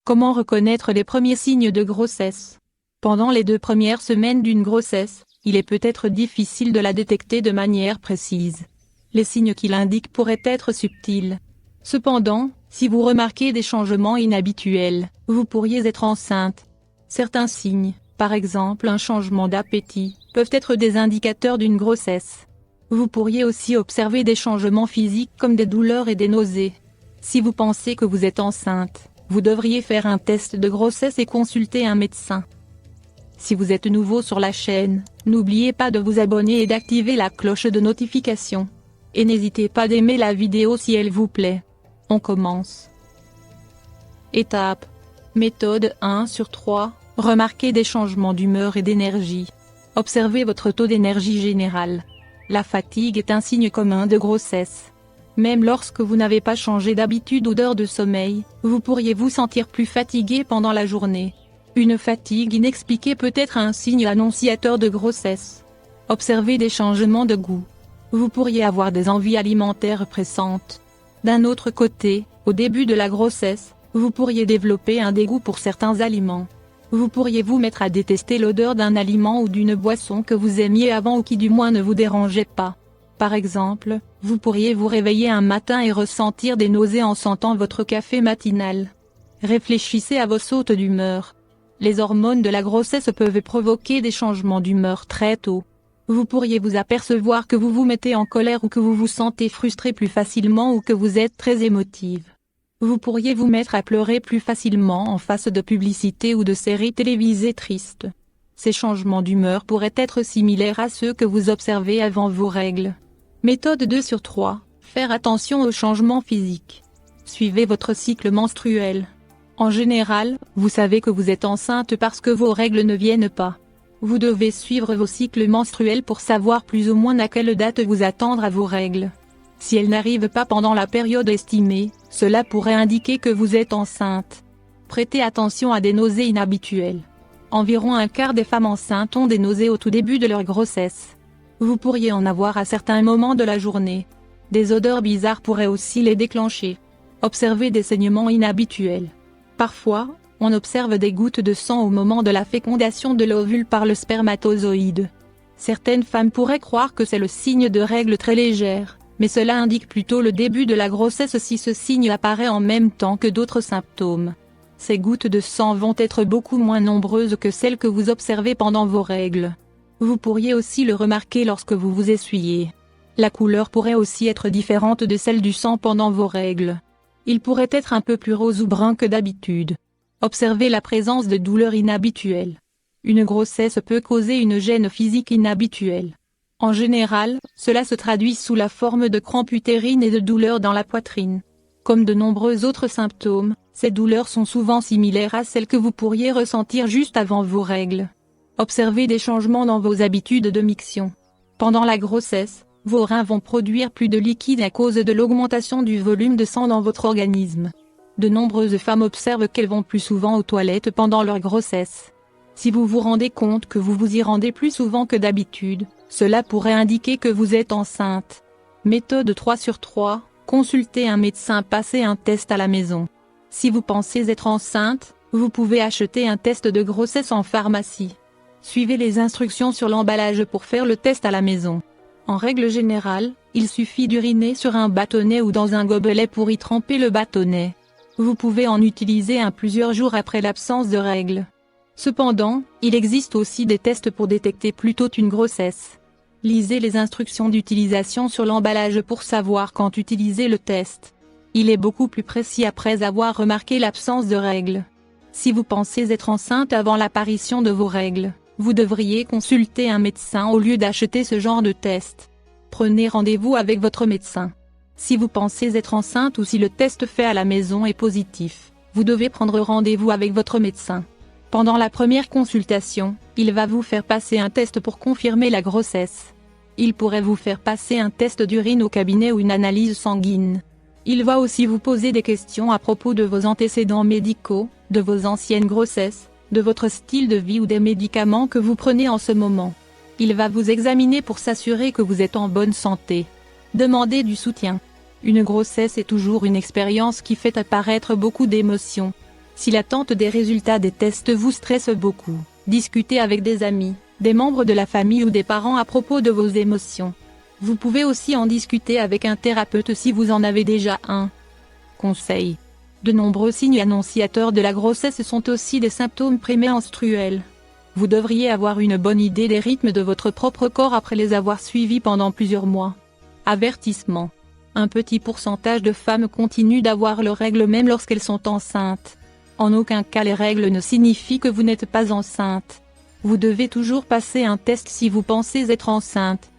Comment reconnaître les premiers signes de grossesse? Pendant les 2 premières semaines d'une grossesse, il est peut-être difficile de la détecter de manière précise. Les signes qui l'indiquent pourraient être subtils. Cependant, si vous remarquez des changements inhabituels, vous pourriez être enceinte. Certains signes, par exemple un changement d'appétit, peuvent être des indicateurs d'une grossesse. Vous pourriez aussi observer des changements physiques comme des douleurs et des nausées. Si vous pensez que vous êtes enceinte, vous devriez faire un test de grossesse et consulter un médecin. Si vous êtes nouveau sur la chaîne, n'oubliez pas de vous abonner et d'activer la cloche de notification. Et n'hésitez pas d'aimer la vidéo si elle vous plaît. On commence. Étape. Méthode 1 sur 3. Remarquez des changements d'humeur et d'énergie. Observez votre taux d'énergie général. La fatigue est un signe commun de grossesse. Même lorsque vous n'avez pas changé d'habitude ou d'heure de sommeil, vous pourriez vous sentir plus fatigué pendant la journée. Une fatigue inexpliquée peut être un signe annonciateur de grossesse. Observez des changements de goût. Vous pourriez avoir des envies alimentaires pressantes. D'un autre côté, au début de la grossesse, vous pourriez développer un dégoût pour certains aliments. Vous pourriez vous mettre à détester l'odeur d'un aliment ou d'une boisson que vous aimiez avant ou qui du moins ne vous dérangeait pas. Par exemple, vous pourriez vous réveiller un matin et ressentir des nausées en sentant votre café matinal. Réfléchissez à vos sautes d'humeur. Les hormones de la grossesse peuvent provoquer des changements d'humeur très tôt. Vous pourriez vous apercevoir que vous vous mettez en colère ou que vous vous sentez frustré plus facilement ou que vous êtes très émotive. Vous pourriez vous mettre à pleurer plus facilement en face de publicités ou de séries télévisées tristes. Ces changements d'humeur pourraient être similaires à ceux que vous observez avant vos règles. Méthode 2 sur 3. Faire attention aux changements physiques. Suivez votre cycle menstruel. En général, vous savez que vous êtes enceinte parce que vos règles ne viennent pas. Vous devez suivre vos cycles menstruels pour savoir plus ou moins à quelle date vous attendre à vos règles. Si elles n'arrivent pas pendant la période estimée, cela pourrait indiquer que vous êtes enceinte. Prêtez attention à des nausées inhabituelles. Environ un quart des femmes enceintes ont des nausées au tout début de leur grossesse. Vous pourriez en avoir à certains moments de la journée. Des odeurs bizarres pourraient aussi les déclencher. Observez des saignements inhabituels. Parfois, on observe des gouttes de sang au moment de la fécondation de l'ovule par le spermatozoïde. Certaines femmes pourraient croire que c'est le signe de règles très légères, mais cela indique plutôt le début de la grossesse si ce signe apparaît en même temps que d'autres symptômes. Ces gouttes de sang vont être beaucoup moins nombreuses que celles que vous observez pendant vos règles. Vous pourriez aussi le remarquer lorsque vous vous essuyez. La couleur pourrait aussi être différente de celle du sang pendant vos règles. Il pourrait être un peu plus rose ou brun que d'habitude. Observez la présence de douleurs inhabituelles. Une grossesse peut causer une gêne physique inhabituelle. En général, cela se traduit sous la forme de crampes utérines et de douleurs dans la poitrine. Comme de nombreux autres symptômes, ces douleurs sont souvent similaires à celles que vous pourriez ressentir juste avant vos règles. Observez des changements dans vos habitudes de miction. Pendant la grossesse, vos reins vont produire plus de liquide à cause de l'augmentation du volume de sang dans votre organisme. De nombreuses femmes observent qu'elles vont plus souvent aux toilettes pendant leur grossesse. Si vous vous rendez compte que vous vous y rendez plus souvent que d'habitude, cela pourrait indiquer que vous êtes enceinte. Méthode 3 sur 3. Consultez un médecin, passez un test à la maison. Si vous pensez être enceinte, vous pouvez acheter un test de grossesse en pharmacie. Suivez les instructions sur l'emballage pour faire le test à la maison. En règle générale, il suffit d'uriner sur un bâtonnet ou dans un gobelet pour y tremper le bâtonnet. Vous pouvez en utiliser un plusieurs jours après l'absence de règles. Cependant, il existe aussi des tests pour détecter plus tôt une grossesse. Lisez les instructions d'utilisation sur l'emballage pour savoir quand utiliser le test. Il est beaucoup plus précis après avoir remarqué l'absence de règles. Si vous pensez être enceinte avant l'apparition de vos règles, vous devriez consulter un médecin au lieu d'acheter ce genre de test. Prenez rendez-vous avec votre médecin. Si vous pensez être enceinte ou si le test fait à la maison est positif, vous devez prendre rendez-vous avec votre médecin. Pendant la première consultation, il va vous faire passer un test pour confirmer la grossesse. Il pourrait vous faire passer un test d'urine au cabinet ou une analyse sanguine. Il va aussi vous poser des questions à propos de vos antécédents médicaux, de vos anciennes grossesses, de votre style de vie ou des médicaments que vous prenez en ce moment. Il va vous examiner pour s'assurer que vous êtes en bonne santé. Demandez du soutien. Une grossesse est toujours une expérience qui fait apparaître beaucoup d'émotions. Si l'attente des résultats des tests vous stresse beaucoup, discutez avec des amis, des membres de la famille ou des parents à propos de vos émotions. Vous pouvez aussi en discuter avec un thérapeute si vous en avez déjà un. Conseil. De nombreux signes annonciateurs de la grossesse sont aussi des symptômes prémenstruels. Vous devriez avoir une bonne idée des rythmes de votre propre corps après les avoir suivis pendant plusieurs mois. Avertissement. Un petit pourcentage de femmes continuent d'avoir leurs règles même lorsqu'elles sont enceintes. En aucun cas les règles ne signifient que vous n'êtes pas enceinte. Vous devez toujours passer un test si vous pensez être enceinte.